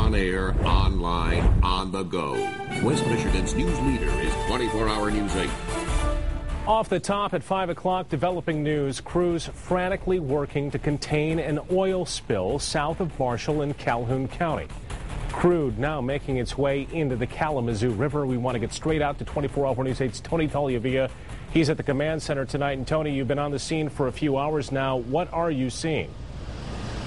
on air, online, on the go. West Michigan's news leader is 24-Hour News 8. Off the top at 5 o'clock, developing news. Crews frantically working to contain an oil spill south of Marshall in Calhoun County. Crude now making its way into the Kalamazoo River. We want to get straight out to 24-Hour News 8's Tony Tagliavia. He's at the command center tonight. And Tony, you've been on the scene for a few hours now. What are you seeing?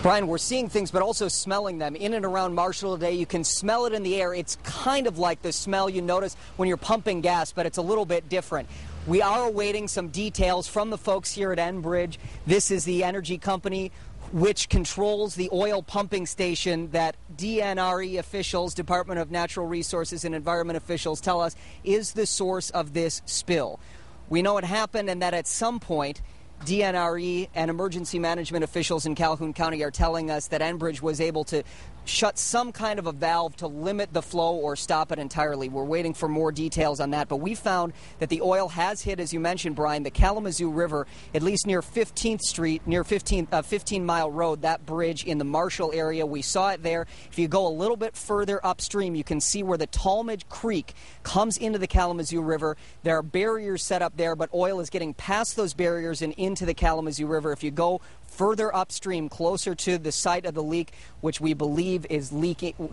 Brian, we're seeing things, but also smelling them. In and around Marshall today, you can smell it in the air. It's kind of like the smell you notice when you're pumping gas, but it's a little bit different. We are awaiting some details from the folks here at Enbridge. This is the energy company which controls the oil pumping station that DNRE officials, Department of Natural Resources and Environment officials, tell us is the source of this spill. We know it happened and that at some point DNRE and emergency management officials in Calhoun County are telling us that Enbridge was able to shut some kind of a valve to limit the flow or stop it entirely. We're waiting for more details on that, but we found that the oil has hit, as you mentioned, Brian, the Kalamazoo River, at least near 15th Street, near 15 Mile Road, that bridge in the Marshall area. We saw it there. If you go a little bit further upstream, you can see where the Talmadge Creek comes into the Kalamazoo River. There are barriers set up there, but oil is getting past those barriers and into the Kalamazoo River. If you go further upstream, closer to the site of the leak, which we believe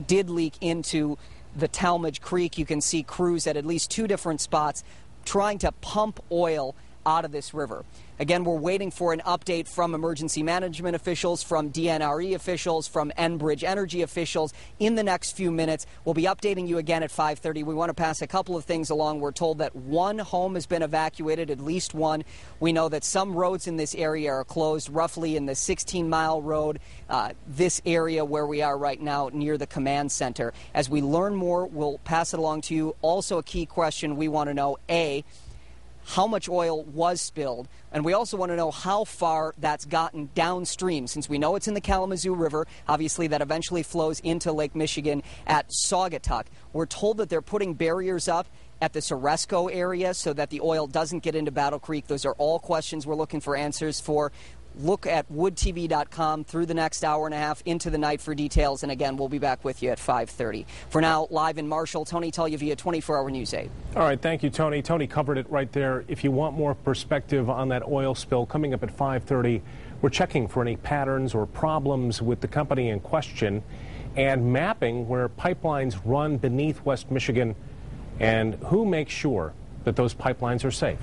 did leak into the Talmadge Creek, you can see crews at least two different spots trying to pump oil out of this river. Again, we're waiting for an update from emergency management officials, from DNRE officials, from Enbridge Energy officials in the next few minutes. We'll be updating you again at 5:30. We want to pass a couple of things along. We're told that one home has been evacuated, at least one. We know that some roads in this area are closed, roughly in the 16-mile road, this area where we are right now near the command center. As we learn more, we'll pass it along to you. Also a key question we want to know, A, how much oil was spilled, and we also want to know how far that's gotten downstream, since we know it's in the Kalamazoo River. Obviously, that eventually flows into Lake Michigan at Saugatuck. We're told that they're putting barriers up at the Ceresco area so that the oil doesn't get into Battle Creek. Those are all questions we're looking for answers for. Look at woodtv.com through the next hour and a half into the night for details. And again, we'll be back with you at 5:30. For now, live in Marshall, Tony Tagliavia, 24-Hour News 8. All right, thank you, Tony. Tony covered it right there. If you want more perspective on that oil spill coming up at 5:30, we're checking for any patterns or problems with the company in question and mapping where pipelines run beneath West Michigan and who makes sure that those pipelines are safe.